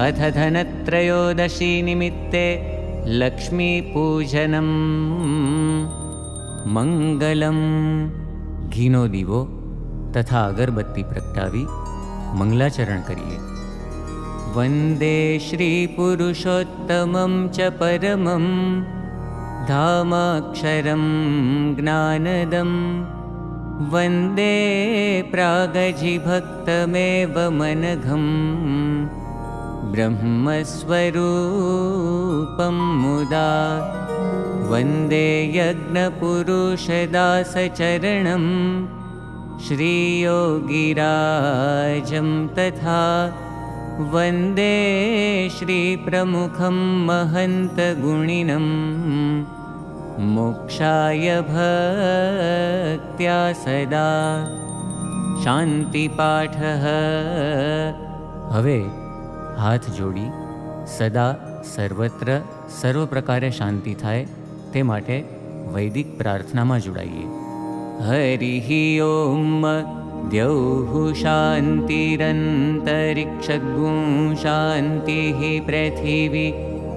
अथ धनत्रयोदशी निमित्ते लक्ष्मीपूजनम्। मंगलम। घीनो दीवो तथा अगरबत्ती प्रगटावी मंगलाचरण करिए। वंदे श्री पुरुषोत्तमं च परमं धामाक्षरं ज्ञानदं। वंदे प्रागजिभक्तमेव मनघं ब्रह्मस्वरूपं मुदा। वंदे यज्ञपुरुषदासचरणं श्रीयोगिराजं तथा। वंदे श्रीप्रमुखं महन्तगुणिनं मोक्षाय भक्त्या सदा। शांतिपाठः। हवे हाथ जोड़ी सदा सर्वत्र सर्व प्रकारे शांति थाय ते माटे वैदिक प्रार्थना में जोड़ाइए। हरिः ओम। द्यौः शान्तिरन्तरिक्षगुं शान्तिः पृथिवी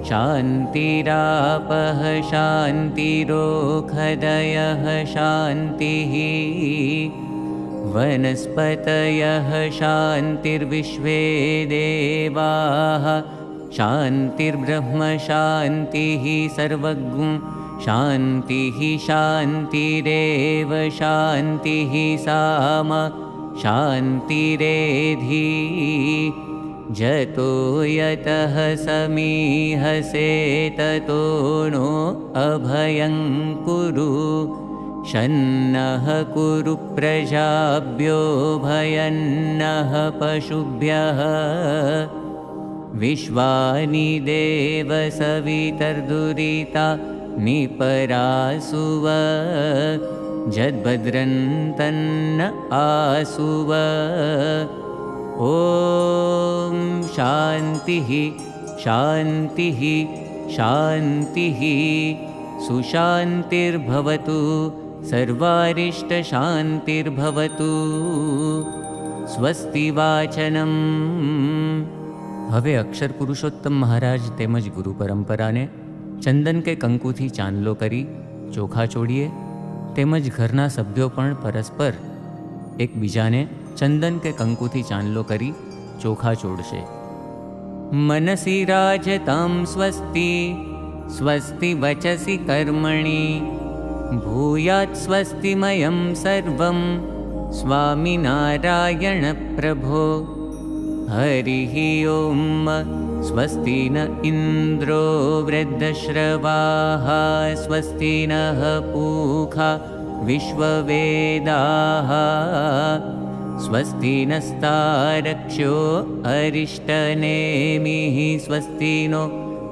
शान्तिरापः शान्तिरोषधयः शान्तिः वनस्पतयः शान्तिर्विश्वे देवाः शान्तिर्ब्रह्म शान्तिः सर्वगुं शान्तिः शान्तिरेव शान्तिः सामा शान्तिरेधि। जतो यतः समीहसे ततो नो अभयं कुरु। शन्नः कुरु प्रजाभ्यो भयन्नः पशुभ्यः। विश्वानि देव सवितर्दुरिता निपरासुव जद्भद्रन्तन्न आसुव। ॐ शान्तिः शान्तिः शान्तिः सुशान्तिर्भवतु सर्वारिष्टशान्तिर्भवतु। स्वस्ति वाचनम्। हवे अक्षर पुरुषोत्तम महाराज तेमज गुरु परंपरा ने चंदन के कंकुथी चांदलो करी चोखा चोड़ीए तेमज घरना सभ्यों पण परस्पर एक बीजाने चंदन के कंकुथी चांदलो करी चोखा चोड़शे। मनसि राजतां स्वस्ति स्वस्ति वचसि कर्मणि भूयात् स्वस्तिमयं सर्वं स्वामिनारायण प्रभो। हरिः ओम। स्वस्ति न इन्द्रो वृद्धश्रवाः स्वस्ति नः पूषा विश्ववेदाः स्वस्ति नस्तारक्ष्यो अरिष्टनेमिः स्वस्ति नो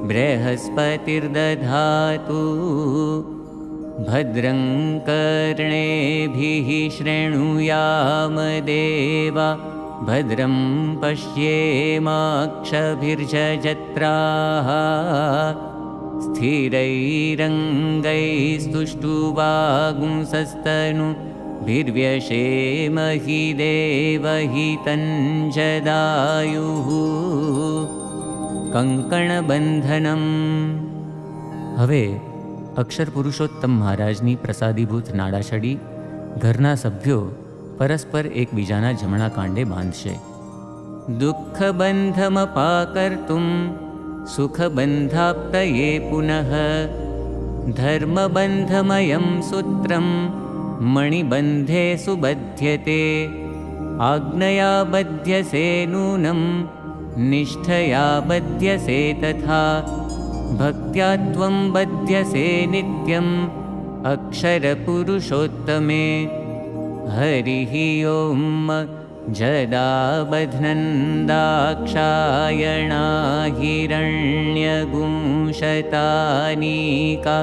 बृहस्पतिर्दधातु। भद्रं कर्णेभिः शृणुयाम देवा भद्रं पश्येमाक्षभिर्यजत्राः। स्थिरैरङ्गैस्तुष्टुवागुंसस्तनुभिर्व्यशेमहि देवहितं कंकणबंधनम्। हवे अक्षर पुरुषोत्तम महाराजनी प्रसादीभूत नाड़ाछड़ी घरना सभ्यो परस्पर एक बीजाना जमणा कांडे बांधशे। दुःखबंधमपाकर्तुं सुखबंधाप्तये पुनः धर्मबंधमयं सूत्रं मणिबंधे सुबध्यते। आज्ञया बध्यसे नूनं निष्ठया बध्यसे तथा भक्त्या त्वं बध्यसे नित्यम् अक्षरपुरुषोत्तमे। हरिः ओम। जदा बध्नन्दाक्षायणा हिरण्यगुंशतानीका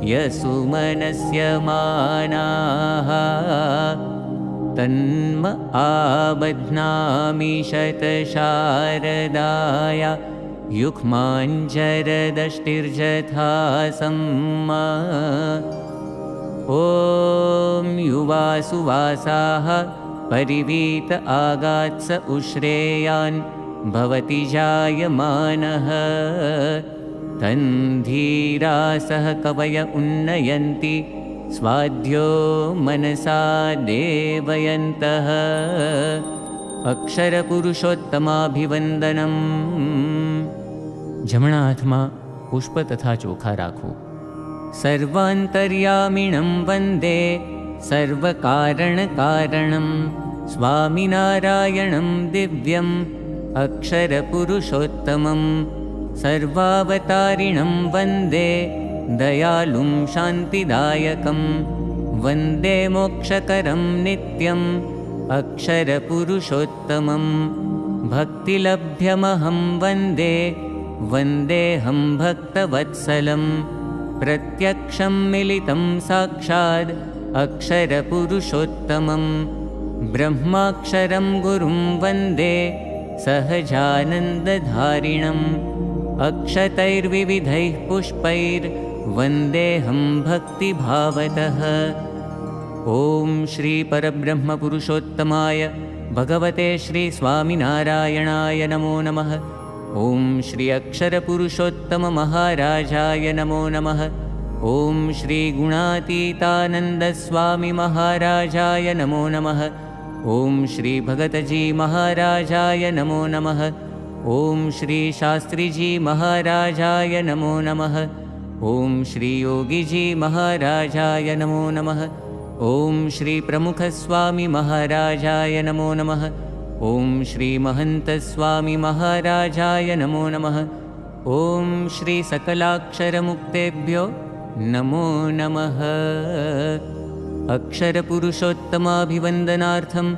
यसुमनस्य मानाः तन्म आबध्नामि शतशारदाया युक्माञ्जरदष्टिर्जथा सम्मा। ॐ युवासुवासाः परिवीत आगात्स उश्रेयान् भवति जायमानः तन्धीरासः कवय उन्नयन्ति स्वाध्यो मनसा देवयन्तः अक्षरपुरुषोत्तमाभिवन्दनम्। जमणा हाथमां पुष्प तथा चोखा राखो। सर्वान्तर्यामिणं वन्दे सर्वकारणकारणं स्वामिनारायणं दिव्यम् अक्षरपुरुषोत्तमं सर्वावतारिणं वन्दे दयालुं शान्तिदायकं वन्दे मोक्षकरं नित्यम् अक्षरपुरुषोत्तमं भक्तिलभ्यमहं वन्दे वन्देऽहं भक्तवत्सलं प्रत्यक्षं मिलितं साक्षात् अक्षरपुरुषोत्तमं ब्रह्माक्षरं गुरुं वन्दे सहजानन्दधारिणम् अक्षतैर्विविधैः पुष्पैर्वन्देऽहं भक्तिभावतः। ॐ श्री परब्रह्मपुरुषोत्तमाय भगवते श्री स्वामिनारायणाय नमो नमः। ॐ श्री अक्षरपुरुषोत्तममहाराजाय नमो नमः। ॐ श्री गुणातीतानन्दस्वामी महाराजाय नमो नमः। ॐ श्री भगतजी महाराजाय नमो नमः। ॐ श्री शास्त्रीजी महाराजाय नमो नमः। ॐ श्री योगीजी महाराजाय नमो नमः। ॐ श्री प्रमुखस्वामी महाराजाय नमो नमः। ॐ श्री महन्तस्वामी महाराजाय नमो नमः। ॐ श्री सकलाक्षरमुक्तेभ्यो नमो नमः। अक्षरपुरुषोत्तमाभिवन्दनार्थं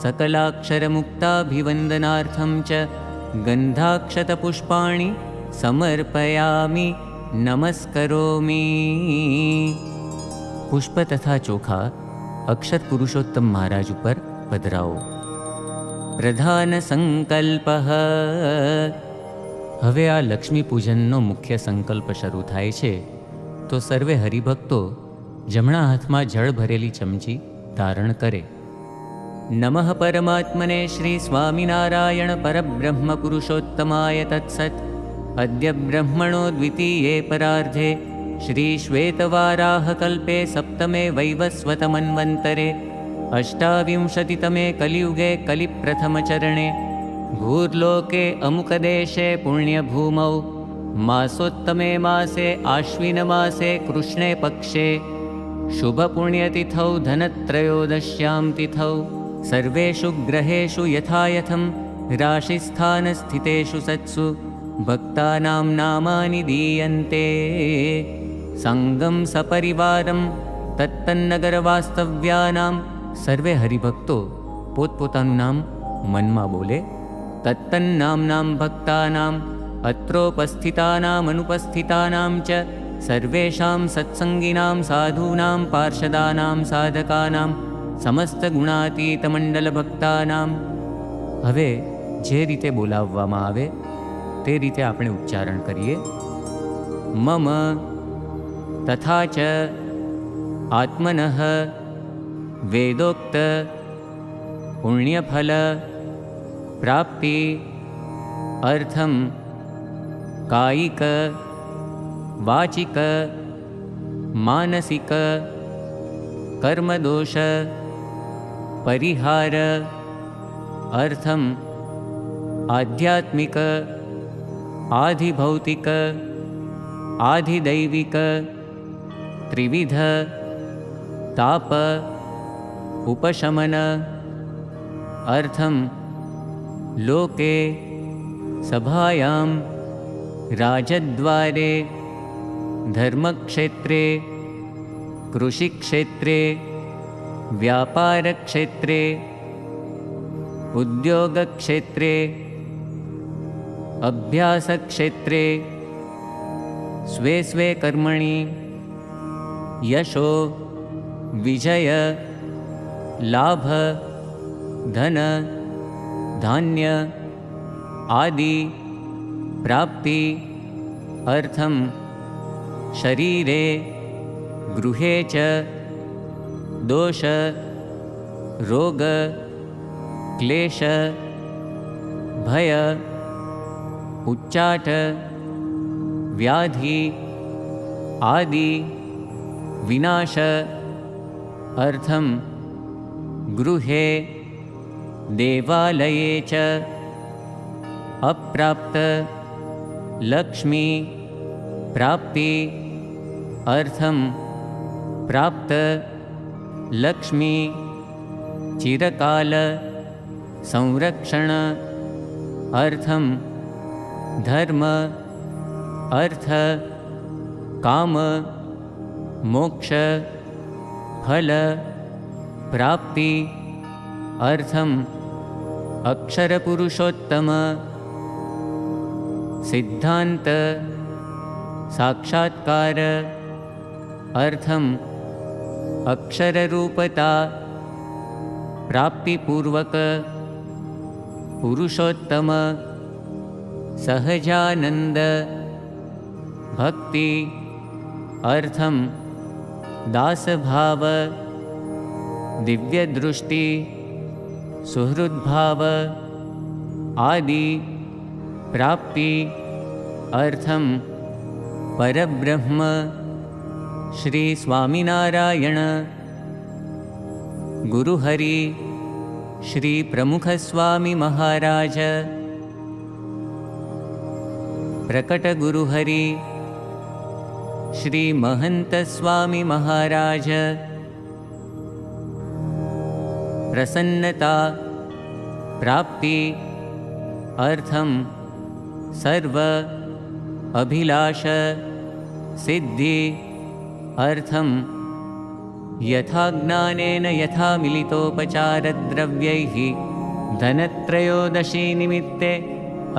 सकलाक्षरमुक्ताभिवन्दनार्थं च गन्धाक्षतपुष्पाणि समर्पयामि नमस्करोमि। पुष्प तथा चोखा अक्षर पुरुषोत्तम महाराज पर पधराओ। प्रधान संकल्पः। हवे आ लक्ष्मी पूजननो मुख्य संकल्प शरू थाय छे तो सर्वे हरिभक्तो जमणा हाथमां जळ भरेली चमची धारण करे। नमः परमात्मने श्री स्वामिनारायण परब्रह्म पुरुषोत्तमाय तत्सत्। अद्य ब्रह्मणो द्वितीये परार्धे श्री श्वेतवाराहकल्पे सप्तमे वैवस्वतमन्वन्तरे अष्टाविंशतितमे कलियुगे कलिप्रथमचरणे भूर्लोके अमुकदेशे पुण्यभूमौ मासोत्तमे मासे आश्विनमासे कृष्णे पक्षे शुभपुण्यतिथौ धनत्रयोदश्यां तिथौ सर्वेषु ग्रहेषु यथायथं राशिस्थानस्थितेषु सत्सु भक्तानां नामानि दीयन्ते। संगं सपरिवारं तत्तन्नगरवास्तव्यानां सर्वे हरिभक्तो पोतपोतानुं नाम मनमा बोले। तत्तन्नाम्नां भक्तानाम् अत्रोपस्थितानामनुपस्थितानां च सर्वेषां सत्संगिनां साधूनां पार्षदानां साधकानां समस्तगुणातीतमण्डलभक्तानां। हवे जे रीते बोलाववामां आवे ते रीते આપણે ઉચ્ચારણ કરીએ। मम तथा च आत्मनः वेदोक्त पुण्यफल प्राप्ति अर्थं कायिक वाचिक मानसिक कर्मदोष परिहार अर्थं आध्यात्मिक आधिभौतिक आधिदैविक त्रिविध ताप उपशमन अर्थं लोके सभायां राजद्वारे धर्मक्षेत्रे कृषिक्षेत्रे व्यापारक्षेत्रे उद्योगक्षेत्रे अभ्यासक्षेत्रे स्वे स्वे कर्मणि यशो विजय लाभ धन धान्य आदि प्राप्ति अर्थं शरीरे गृहे च दोष रोग क्लेश भय उच्चाट व्याधि आदि विनाश अर्थं गृहे देवालये च अप्राप्त लक्ष्मी प्राप्ति अर्थं प्राप्त लक्ष्मी चिरकाल संरक्षण अर्थं धर्म अर्थ काम मोक्ष फल प्राप्ति अर्थं अक्षरपुरुषोत्तम सिद्धांत साक्षात्कार अर्थं अक्षररूपता प्राप्तिपूर्वक पुरुषोत्तम सहजानंद भक्ति अर्थं दासभाव दिव्यदृष्टि सुहृद्भाव आदि प्राप्ति अर्थं परब्रह्म श्री स्वामिनारायण गुरुहरि श्री प्रमुख स्वामी महाराज प्रकट गुरुहरि श्री महंत स्वामी महाराज प्रसन्नता प्राप्ति अर्थं सर्व अभिलाष सिद्धि अर्थं यथा ज्ञानेन यथा मिलितोपचारद्रव्यैः धनत्रयोदशी निमित्ते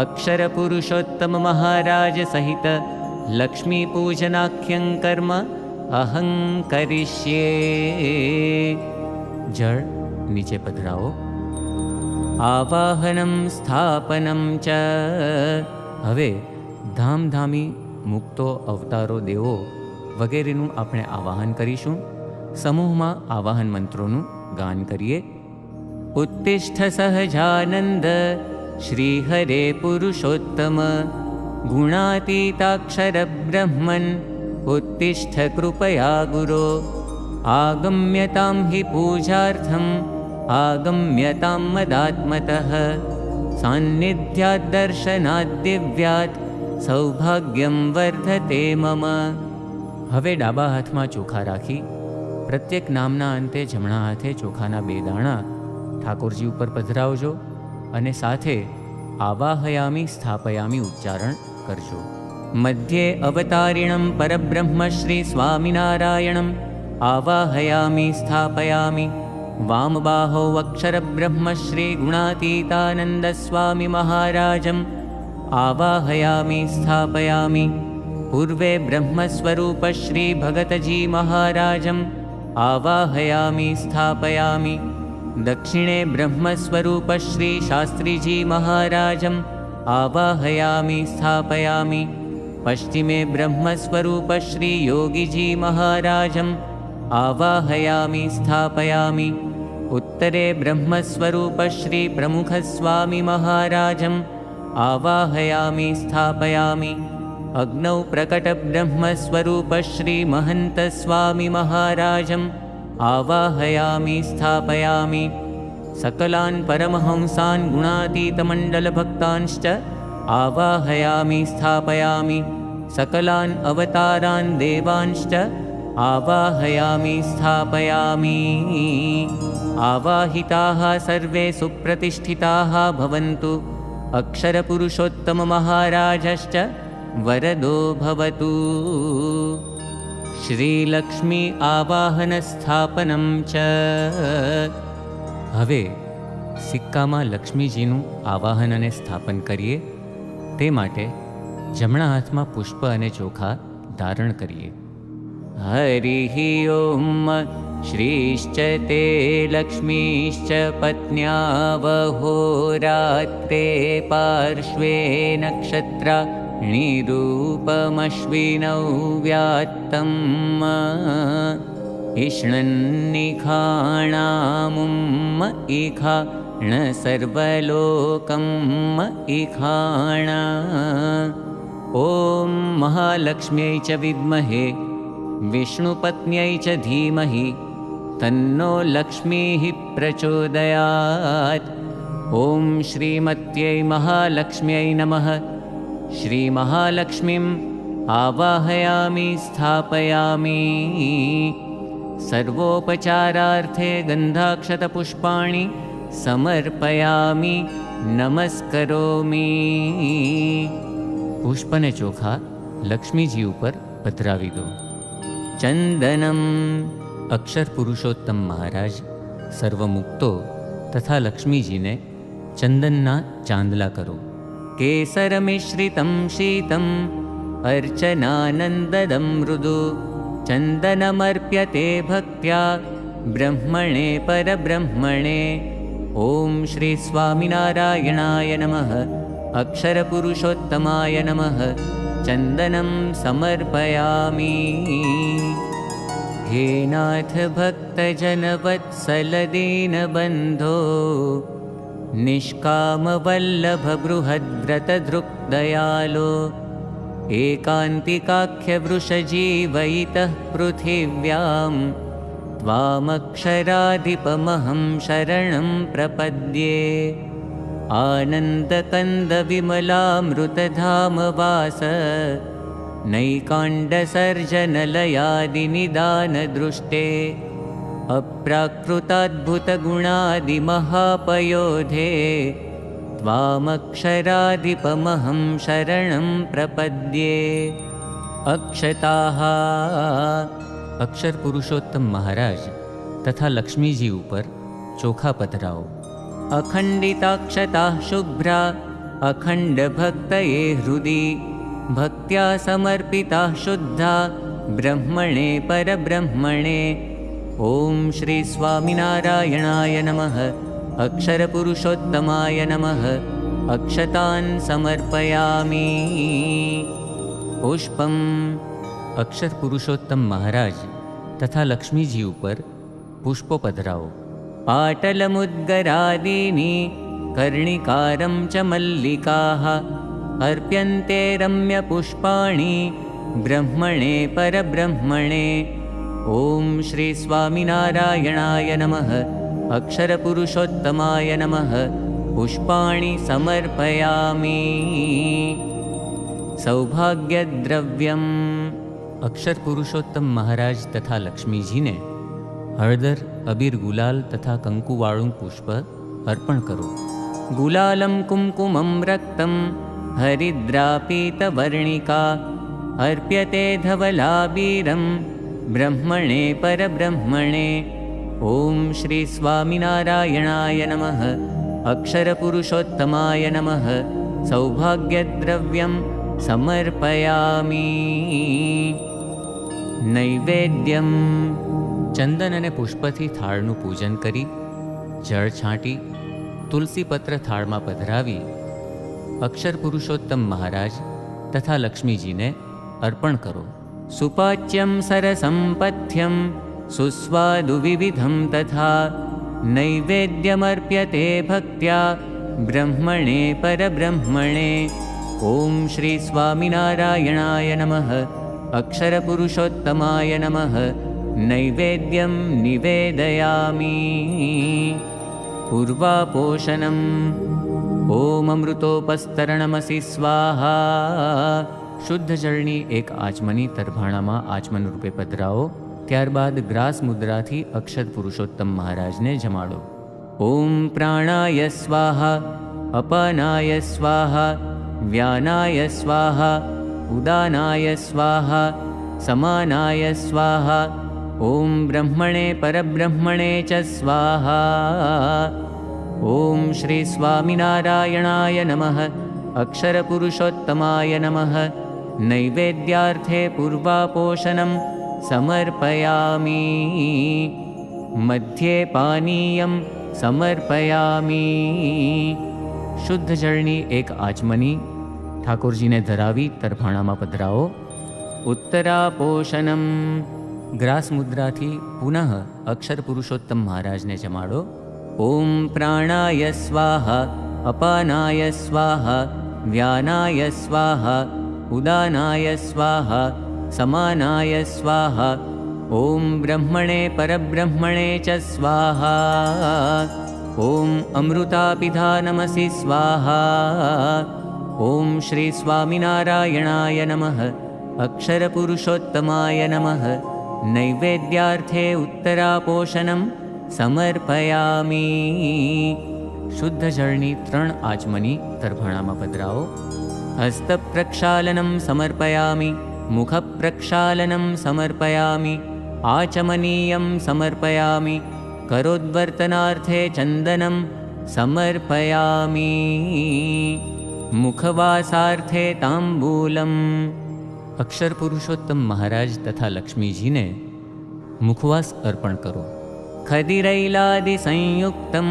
अक्षरपुरुषोत्तम महाराज सहित लक्ष्मीपूजनाख्यं कर्म अहं करिष्ये। जळ नीचे पधरावो। आवाहनं स्थापनं च हवे धामधामी मुक्तो अवतारो देवो वगैरेનું આપણે આવાહન કરીશું। સમૂહમાં આવાહન મંત્રોનું ગાન કરીએ। उत्तिष्ठ सहजानंद श्रीहरे पुरुषोत्तम गुणातीताक्षर ब्रह्मन् उत्तिष्ठ कृपया गुरो आगम्यतां हि पूजार्थम् आगम्यतां मदात्मतः सान्निध्याद्दर्शनाद्दिव्यात् सौभाग्यं वर्धते मम। हवे डाबा हाथमां चोखा राखी प्रत्येक नामना अंते जमणा हाथे चोखाना 2 दाणा ठाकुरजी उपर पधरावजो अने साथे आवाहयामी स्थापयामी उच्चारण करजो। मध्ये अवतारिणं परब्रह्म श्री स्वामिनारायणं आवाहयामी स्थापयामी। वामबाहो अक्षरब्रह्म श्री गुणातीतानंद स्वामी महाराजम् आवाहयामी स्थापयामी। पूर्वे ब्रह्मस्वरूप श्री भगतजी महाराजम् आवाहयामी स्थापयामी। दक्षिणे ब्रह्मस्वरूप श्री शास्त्रीजी महाराजम् आवाहयामी स्थापयामी। पश्चिमे ब्रह्मस्वरूप श्री योगीजी महाराजम् आवाहयामी स्थापयामी। उत्तरे ब्रह्मस्वरूप श्री प्रमुख स्वामी महाराजम् आवाहयामी स्थापयामी। अग्नौ प्रकट ब्रह्मस्वरूप श्री महंत स्वामी महाराजम् आवाहयामी स्थापयामी। सकलान् परमहंसान् गुणातीतमण्डलभक्तांश्च आवाहयामी स्थापयामी। सकलान् अवतारान् देवांश्च आवाहयामी स्थापयामी। आवाहिताः सर्वे सुप्रतिष्ठिताः भवन्तु। अक्षरपुरुषोत्तम महाराजश्च वरदो भवतु। श्रीलक्ष्मी आवाहन स्थापनं च। हवे सिक्कामां लक्ष्मीजीનું आवाहन અને સ્થાપન કરીએ તે માટે જમણા હાથમાં પુષ્પ અને ચોખા ધારણ કરીએ। हरिः ओम श्रीश्च ते लक्ष्मीश्च पत्न्यावहोरात्रे पार्श्वे नक्षत्रा निरूपमश्विनौ व्यात्तम् इष्णन्निखाणामुम् इखा न सर्वलोकं इखाणा। ॐ महालक्ष्म्यै च विद्महे विष्णुपत्न्यै च धीमहि तन्नो लक्ष्मीः प्रचोदयात्। ॐ श्रीमत्यै महालक्ष्म्यै नमः। श्रीमहालक्ष्मीम् आवाहयामि स्थापयामि। सर्वोपचारार्थे गन्धाक्षतपुष्पाणि समर्पयामि नमस्करोमि। पुष्पने चोखा लक्ष्मीजी ऊपर पधरावी दो। चंदनम। अक्षर पुरुषोत्तम महाराज सर्वमुक्तो तथा लक्ष्मीजी ने चंदनना चांदला करो। केसरमिश्रितं शीतम् अर्चनानन्ददं मृदु चन्दनमर्प्यते भक्त्या ब्रह्मणे परब्रह्मणे। ॐ श्री स्वामिनारायणाय नमः। अक्षरपुरुषोत्तमाय नमः। चन्दनं समर्पयामि। हे नाथ भक्तजनवत्सल दीनबन्धो निष्कामवल्लभबृहद्व्रतदृक्दयालो एकान्तिकाख्यवृषजीवयितः पृथिव्यां त्वामक्षराधिपमहं शरणं प्रपद्ये। आनन्दकन्दविमलामृतधामवास नैकाण्डसर्जनलयादिनिदानदृष्टे अप्राकृताद्भुतगुणादिमहापयोधे त्वामक्षराधिपमहं शरणं प्रपद्ये। अक्षताः। अक्षर पुरुषोत्तम महाराज तथा लक्ष्मी जी ऊपर चोखा पधराओ। अखंडिताक्षताः शुभ्रा अखंड भक्तये हृदि भक्त्या समर्पिताः शुद्धा ब्रह्मणे परब्रह्मणे। ॐ श्री स्वामिनारायणाय नमः। अक्षरपुरुषोत्तमाय नमः। अक्षतान् समर्पयामि। पुष्पम्। अक्षर पुरुषोत्तम महाराज तथा लक्ष्मी जी ऊपर पुष्पो पधराओ। पाटलमुद्गरादीनि कर्णिकारं च मल्लिकाः अर्प्यन्ते रम्यपुष्पाणि ब्रह्मणे परब्रह्मणे। ॐ श्री स्वामिनारायणाय नमः। अक्षरपुरुषोत्तमाय नमः। पुष्पाणि समर्पयामि। सौभाग्यद्रव्यम्। अक्षर पुरुषोत्तम महाराज तथा लक्ष्मी जी ने हळदर अबीर गुलाल तथा कंकुवाळुं पुष्प अर्पण करो। गुलालं कुंकुमं रक्तं हरिद्रापीतवर्णिका अर्प्यते धवलाबीरं ब्रह्मणे परब्रह्मणे। ॐ श्री स्वामिनारायणाय नमः। अक्षरपुरुषोत्तमाय नमः। सौभाग्यद्रव्यं समर्पयामि। नैवेद्यम। चंदन अने पुष्पथी थाळનું પૂજન કરી જળ છાંટી તુલસી પત્ર થાળમાં પધરાવી અક્ષર પુરુષોત્તમ મહારાજ તથા લક્ષ્મીજીને અર્પણ કરો। સુપાચ્યમ સરસં પથ્યમ સુસ્વાદુ વિવિધમ તથા નૈવેદ્યમર્પ્યતે ભક્ત્યા બ્રહ્મણે પરબ્રહ્મણે। ઓમ શ્રી સ્વામિનારાયણાય નમઃ। अक्षरपुरुषोत्तमाय नमः। नैवेद्यं निवेदयामि। पूर्वापोषणम्। ओम अमृतोपस्तरणमसि स्वाहा। शुद्ध जळनी एक आचमनी तरभाणामां आचमन रूपे पधरावो। त्यारबाद ग्रास मुद्राथी अक्षर पुरुषोत्तम महाराजने जमाडो। ओम प्राणाय स्वाहा। अपानाय स्वाहा। व्यानाय स्वाहा। उदानाय स्वाहा। समानाय स्वाहा। ओम ब्रह्मणे परब्रह्मणे च स्वाहा। ओम श्री स्वामिनारायणाय नमः। अक्षरपुरुषोत्तमाय नमः। नैवेद्यार्थे पूर्वापोषणं समर्पयामि। मध्ये पानीयं समर्पयामि। शुद्ध जळनी एक आचमनी ठाकुरजी ने धरावी तरभाणामां पधरावो। उत्तरापोषणम्। ग्रास मुद्राथी पुनः अक्षर पुरुषोत्तम महाराज ने जमाडो। ॐ प्राणाय स्वाहा अपानाय स्वाहा व्यानाय स्वाहा उदानाय स्वाहा समानाय स्वाहा ॐ ब्रह्मणे परब्रह्मणे च स्वाहा ॐ अमृतापिधानमसि स्वाहा ॐ श्री स्वामिनारायणाय नमः अक्षरपुरुषोत्तमाय नमः नैवेद्यार्थे उत्तरापोषणं समर्पयामि। शुद्ध जळनी 3 आचमनी तर्भणामां पधरावो। हस्तप्रक्षालनं समर्पयामि, मुखप्रक्षालनं समर्पयामि, आचमनीयं समर्पयामि, करोद्वर्तनार्थे चन्दनं समर्पयामि, मुखवासार्थे ताम्बूलम्। अक्षर पुरुषोत्तम महाराज तथा लक्ष्मी जी ने मुखवास अर्पण करो। खदिरैलादि संयुक्तं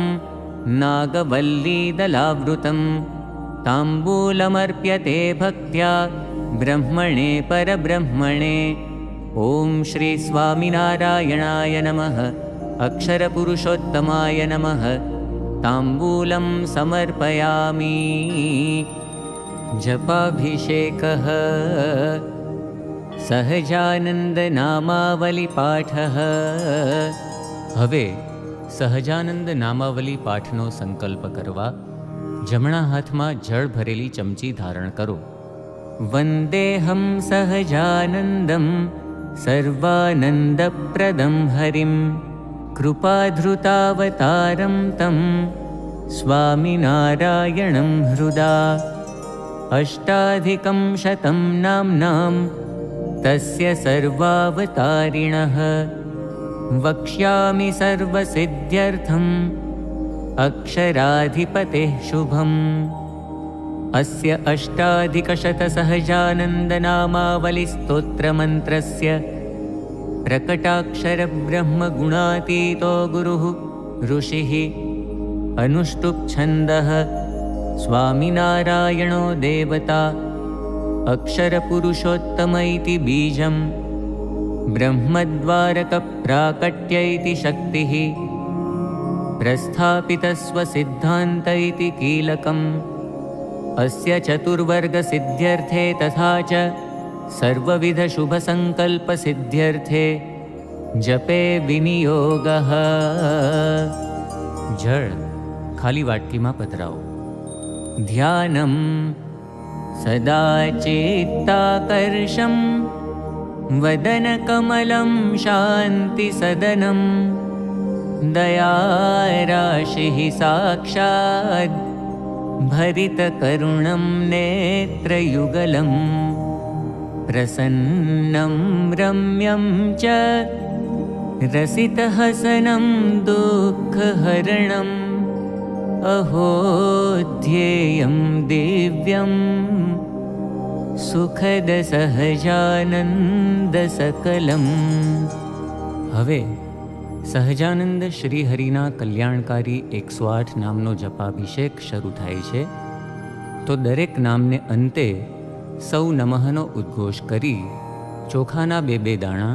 नागवल्लीदलावृतं ताम्बूलमर्प्यते भक्त्या ब्रह्मणे परब्रह्मणे। ॐ श्री स्वामिनारायणाय नमः अक्षरपुरुषोत्तमाय नमः ताम्बूलं समर्पयामि। जपाभिषेकः सहजानन्दनामावलिपाठः। हवे सहजानंद नामावली पाठनो संकल्प करवा जमणा हाथमां जळ भरेली चमची धारण करो। वंदेहं सहजानंदं सर्वानंदप्रदं हरिं कृपाधृतावतारं तं स्वामिनारायणं हृदा। अष्टाधिकं शतं नाम्नां तस्य सर्वावतारिणः वक्ष्यामि सर्वसिद्ध्यर्थम् अक्षराधिपतेः शुभम्। अस्य अष्टाधिकशतसहजानन्दनामावलिस्तोत्रमन्त्रस्य प्रकटाक्षरब्रह्मगुणातीतो गुरुः ऋषिः अनुष्टुप्छन्दः स्वामिनारायणो देवता अक्षरपुरुषोत्तम इति बीजं ब्रह्मद्वारकप्राकट्य इति शक्तिः प्रस्थापितस्वसिद्धान्त इति कीलकम्। अस्य चतुर्वर्गसिद्ध्यर्थे तथा च सर्वविधशुभसङ्कल्पसिद्ध्यर्थे जपे विनियोगः। जळ खाली वाटकीमां पधरावो। ध्यानं सदा चित्ताकर्षं वदनकमलं शान्तिसदनं दयाराशिः साक्षात् भरितकरुणं नेत्रयुगलं प्रसन्नं रम्यं च रसितहसनं दुःखहरणम् अहो ध्येयं दिव्यं सुखदसहजानन्दसकलम्। हवे सहजानंद श्रीहरिना कल्याणकारी 108 नामनो जपाभिषेक शरू थाय छे। तो दरेक नामने अंते सौ नमःनो उद्घोष करी चोखाना 2-2 दाणा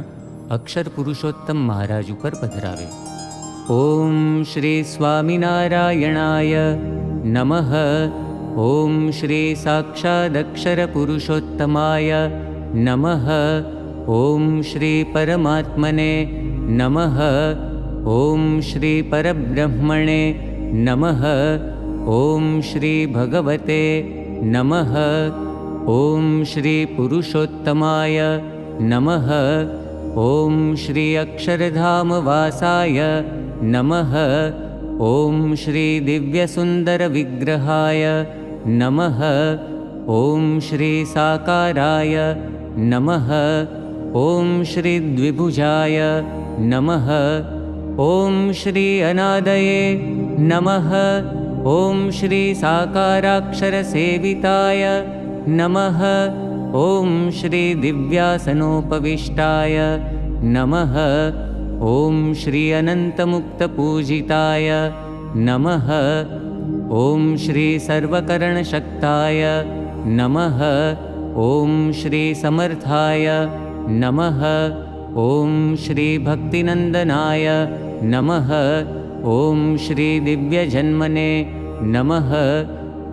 अक्षर पुरुषोत्तम महाराज पर पधरावे। ओम श्री स्वामिनारायणाय नमः। ओम श्री साक्षादक्षर पुरुषोत्तमाय नमः। ओम श्री परमात्मने नमः। ओम श्री परब्रह्मणे नमः। ओम श्री भगवते नमः। ओम श्री पुरुषोत्तमाय नमः। ओम श्री अक्षरधाम वासाय नमः। ओम श्री दिव्यसुंदर विग्रहाय नमः। ओम श्री साकाराय नमः। ओम श्री द्विभुजाय नमः। ओम श्री अनादये नमः। ओम श्री साकाराक्षरसेविताय नमः। ओम श्री दिव्यासनोपविष्टाय नमः। ओम श्री अनंतमुक्तपूजिताय नमः। ओम श्री सर्वकरणशक्ताय नमः। ओम श्री समर्थाय नमः। ओम श्री भक्तिनंदनाय नमः। ॐ श्री दिव्यजन्मने नमः।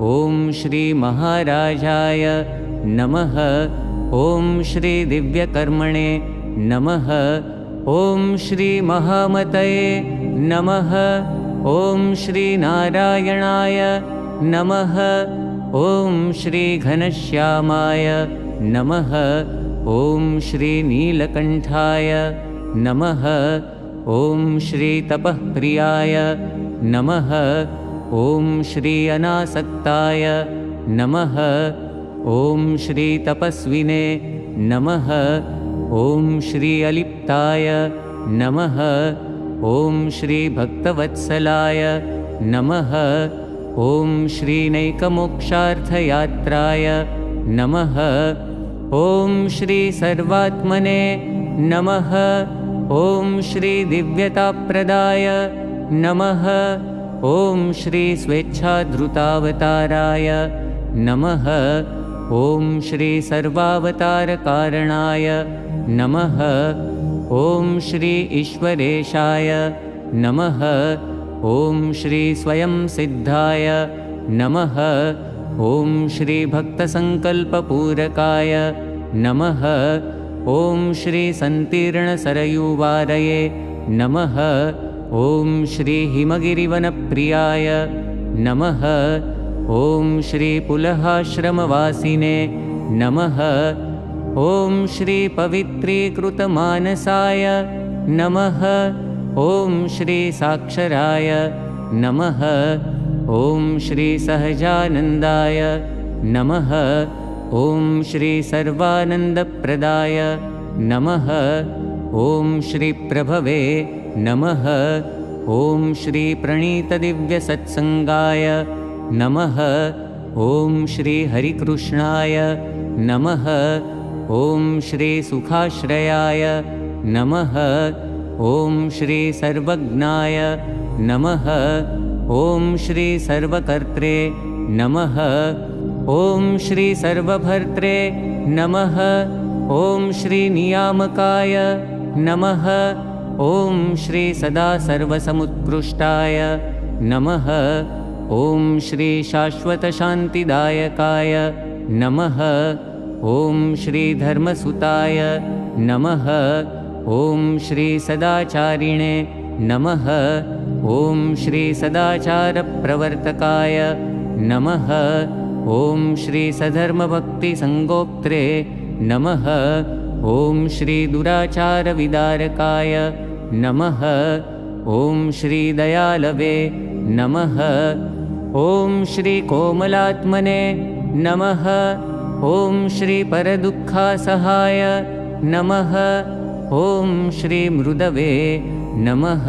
ॐ श्री महाराजाय नमः। ॐ श्री दिव्यकर्मणे नमः। ॐ श्री महामतये नमः। ॐ श्री नारायणाय नमः। ॐ श्री घनश्यामाय नमः। ॐ श्री नीलकण्ठाय नमः। ॐ श्री तपःप्रियाय नमः। ॐ श्री अनासक्ताय नमः। ॐ श्री तपस्विने नमः। ॐ श्री अलिप्ताय नमः। ॐ श्री भक्तवत्सलाय नमः। ॐ श्री नैकमोक्षार्थयात्राय नमः। ॐ श्री सर्वात्मने नमः। ॐ श्री दिव्यताप्रदाय नमः। ॐ श्री स्वेच्छाधृतावताराय नमः। ॐ श्री सर्वावतारकारणाय नमः। ॐ श्री ईश्वरेशाय नमः। ॐ श्री स्वयं सिद्धाय नमः। ॐ श्री भक्तसङ्कल्पपूरकाय नमः। ॐ श्री सन्तीर्णसरयूवारये नमः। ॐ श्री हिमगिरिवनप्रियाय नमः। ॐ श्री पुलहाश्रमवासिने नमः। ॐ श्री पवित्रीकृतमानसाय नमः। ॐ श्री साक्षराय नमः। ॐ श्री सहजानन्दाय नमः। ॐ श्री सर्वानन्दप्रदाय नमः। ॐ श्री प्रभवे नमः। ॐ श्री प्रणीतदिव्यसत्सङ्गाय नमः। ॐ श्री हरिकृष्णाय नमः। ॐ श्री सुखाश्रयाय नमः। ॐ श्री सर्वज्ञाय नमः। ॐ श्री सर्वकर्त्रे नमः। ॐ श्री सर्वभर्त्रे नमः। ॐ श्री नियामकाय नमः। ॐ श्री सदा सर्वसमुत्कृष्टाय नमः। ॐ श्री शाश्वतशान्तिदायकाय नमः। ॐ श्री धर्मसुताय नमः। ॐ श्री सदाचारिणे नमः। ॐ श्री सदाचारप्रवर्तकाय नमः। ॐ श्री सधर्मभक्तिसङ्गोप्त्रे नमः। ॐ श्री दुराचारविदारकाय नमः। ॐ श्री दयालवे नमः। ॐ श्री कोमलात्मने नमः। ॐ श्री परदुःखासहाय नमः। ॐ श्री मृदवे नमः।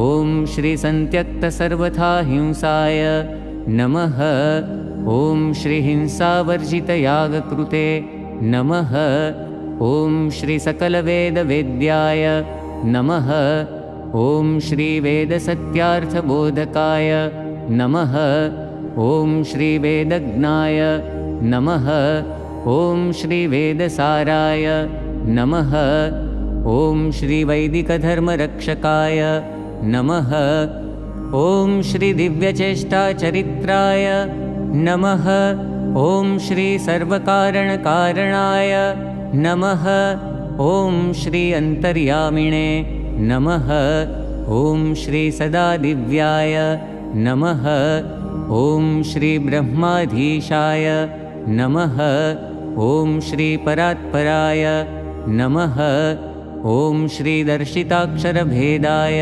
ॐ श्री सन्त्यक्तसर्वथा हिंसाय नमः। ॐ श्री हिंसावर्जितयागकृते नमः। ॐ श्री सकलवेदवेद्याय नमः। ॐ श्री वेदसत्यार्थबोधकाय नमः। ॐ श्री वेदज्ञाय नमः। ॐ श्री वेदसाराय नमः। ॐ श्री वैदिकधर्मरक्षकाय नमः। ॐ श्री दिव्यचेष्टाचरित्राय नमः। ॐ श्री सर्वकारणकारणाय नमः। ॐ श्री अन्तर्यामिणे नमः। ॐ श्री सदा दिव्याय नमः। ॐ श्री ब्रह्माधीशाय नमः। ॐ श्री परात्पराय नमः। ॐ श्री दर्शिताक्षरभेदाय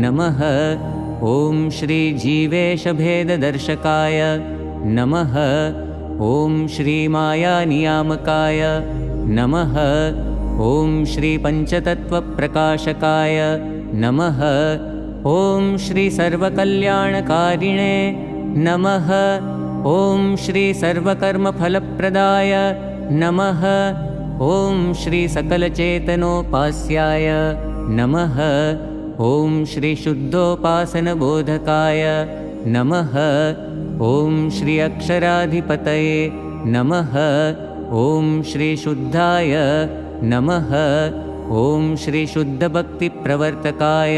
नमः। ॐ श्री जीवेशभेददर्शकाय नमः। ॐ श्री मायानियामकाय नमः। ॐ श्री पञ्चतत्त्वप्रकाशकाय नमः। ॐ श्री सर्वकल्याणकारिणे नमः। ॐ श्री सर्वकर्मफलप्रदाय नमः। ॐ श्री सकलचेतनोपास्याय नमः। ॐ श्री शुद्धोपासनबोधकाय नमः। ॐ श्री अक्षराधिपतये नमः। ॐ श्री शुद्धाय नमः। ॐ श्री शुद्धभक्तिप्रवर्तकाय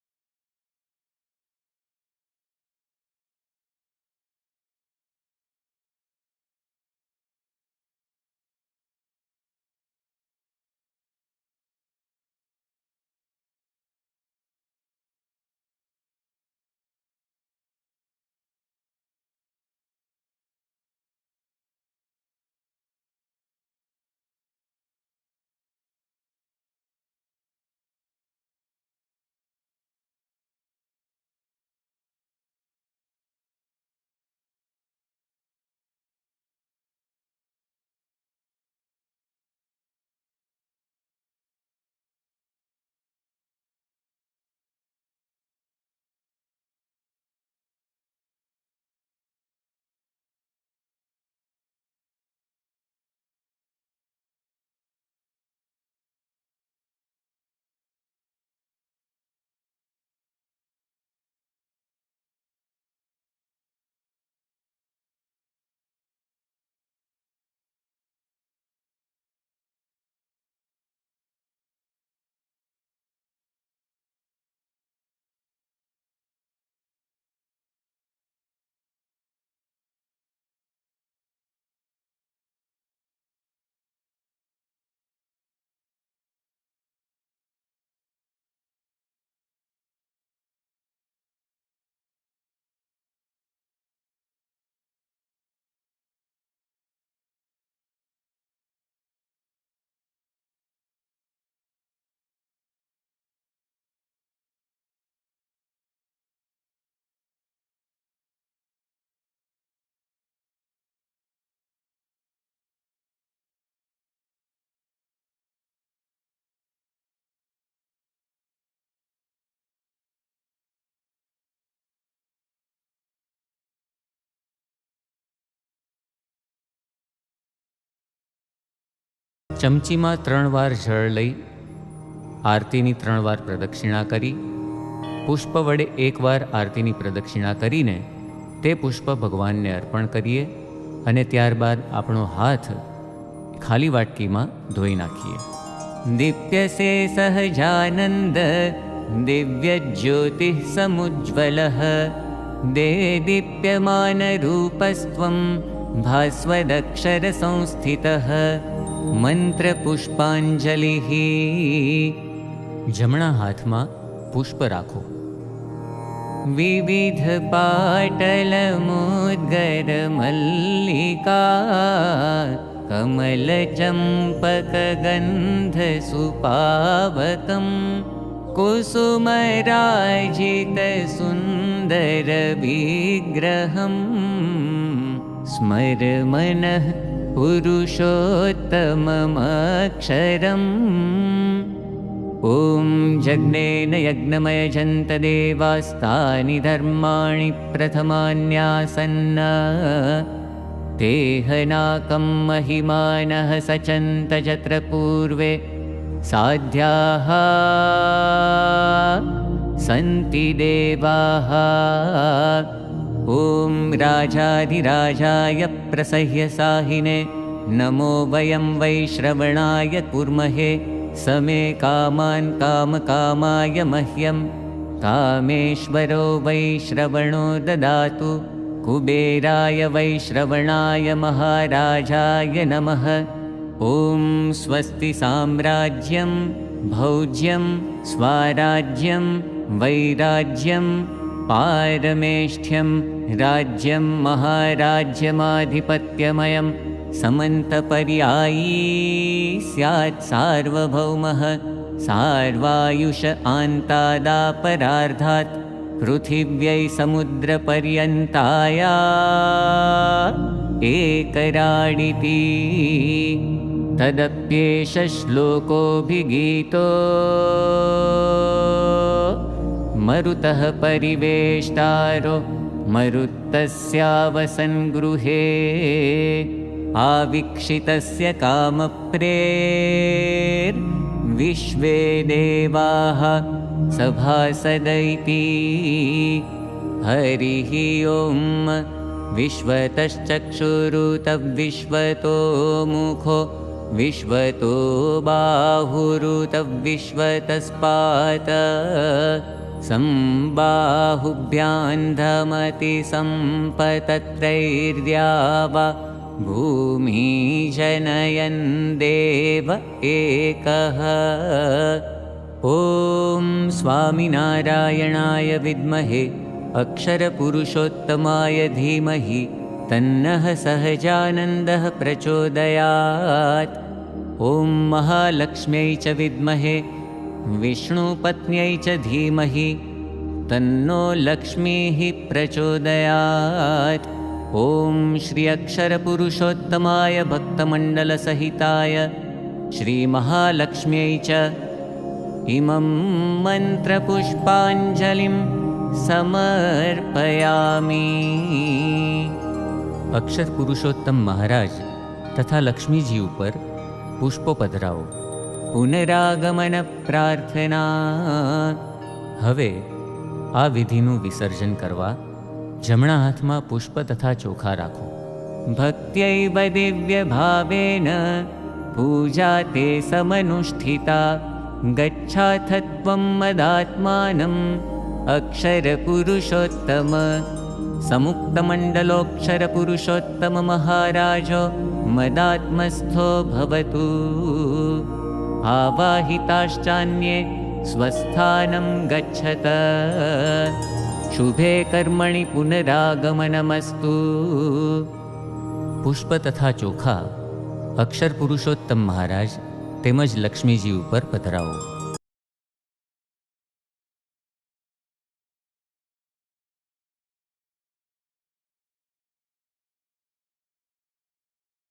ચમચીમાં 3 વાર જળ લઈ આરતીની 3 વાર પ્રદક્ષિણા કરી, પુષ્પ વડે 1 વાર આરતીની પ્રદક્ષિણા કરીને તે પુષ્પ ભગવાનને અર્પણ કરીએ અને ત્યારબાદ આપણો હાથ ખાલી વાટકીમાં ધોઈ નાખીએ. દીપ્યસે સહજાનંદ દિવ્ય જ્યોતિઃ સમુજ્વલઃ દેદીપ્યમાન રૂપસ્ત્વં ભાસ્વદક્ષર સંસ્થિતઃ મંત્ર પુષ્પાંજલિ. જમણા હાથમાં પુષ્પ રાખો. વિવિધ પાટલ મુદ્ગર મલ્લિકા કમલ ચંપક ગંધ સુપાવકમ કુસુમરાજિત સુંદર વિગ્રહમ સ્મર મનઃ પુરુષોત્તમમક્ષરમ. ઓમ જજ્ઞેન યજ્ઞમયજંત દેવાસ્તાનિ ધર્માણિ પ્રથમાન્યાસન્ન તેહનાકં મહિમાનઃ સચંત જત્ર પૂર્વે સાધ્યાઃ સંતિ દેવાઃ. ઓમ રાજાધિરાજાય પ્રસહ્ય સાહિને નમો વયં વૈશ્રવણાય કુર્મહે સમે કામાન કામકામાય મહ્યમ કામેશ્વરો વૈશ્રવણો દદાતુ કુબેરાય વૈશ્રવણાય મહારાજાય નમઃ. ઓમ સ્વસ્તિ સામ્રાજ્યમ ભૌજ્યમ સ્વરાજ્યમ વૈરાજ્યમ પારમેષ્ઠ્યમ રાજ્યમ મહારાજ્યમાધિપત્યમયમ સમંતપર્યાયી સ્યાત્ સાર્વભૌમઃ સાર્વાયુષ આન્તાદાપરાર્ધાत् પૃથિવ્यै સમુદ્રપર્યન્તાયા એકરાડિતિ. તદપ્યેષ શ્લોકોऽભિગીતો મરુતઃ પરિવેષ્ટારો મરુતસ્યાવસન ગૃહે આવિક્ષિતસ્ય કામપ્રેર વિશ્વે દેવાઃ સભાસદૈતિ. હરિઃ ઓમ વિશ્વતશ્ચક્ષુરુતવિશ્વતો મુખો વિશ્વતો બાહુરુતવિશ્વતસ્પાત સંબાહુભ્યાન્ધમતિ સંપતત્રૈર્દ્યાવા ભૂમિ જનયન દેવ એકઃ. ઓમ સ્વામિનારાયણાય વિદ્મહે અક્ષરપુરુષોત્તમાય ધીમહિ તન્નઃ સહજાનંદઃ પ્રચોદયાત. ઓમ મહાલક્ષ્મ્यै ચ વિદ્મહે વિષ્ણુપત્ન્यै ચ ધીમહિ તન્નો લક્ષ્મીઃ પ્રચોદયાત. ઓમ શ્રી અક્ષરપુરુષોત્તમાય ભક્તમંડલસહિતાય શ્રી મહાલક્ષ્મ્यै ચ ઇમં મંત્રપુષ્પાંજલિં સમર્પયામિ. અક્ષર પુરુષોત્તમ મહારાજ તથા લક્ષ્મીજી ઉપર પુષ્પો પધરાવો. પુનરાગમન પ્રાર્થના. હવે આ વિધિનું વિસર્જન કરવા જમણા હાથમાં પુષ્પ તથા ચોખા રાખો. ભક્ત્યૈવ દિવ્ય ભાવેન પૂજા તે સમનુષ્ઠિતા ગચ્છાથત્વં મદાત્માનં અક્ષર પુરુષોત્તમ. સમુક્તમંડલોક્ષર પુરુષોત્તમ મહારાજો મદાત્મસ્થો ભવતુ. આવાહિતાશ્ચાન્યે સ્वस्थानं गच्छत. શુભે કર્મણિ પુનરાગમનમસ્તુ. પુષ્પ તથા ચોખા અક્ષર પુરુષોત્તમ મહારાજ તેમજ લક્ષ્મીજી ઉપર પધરાવો.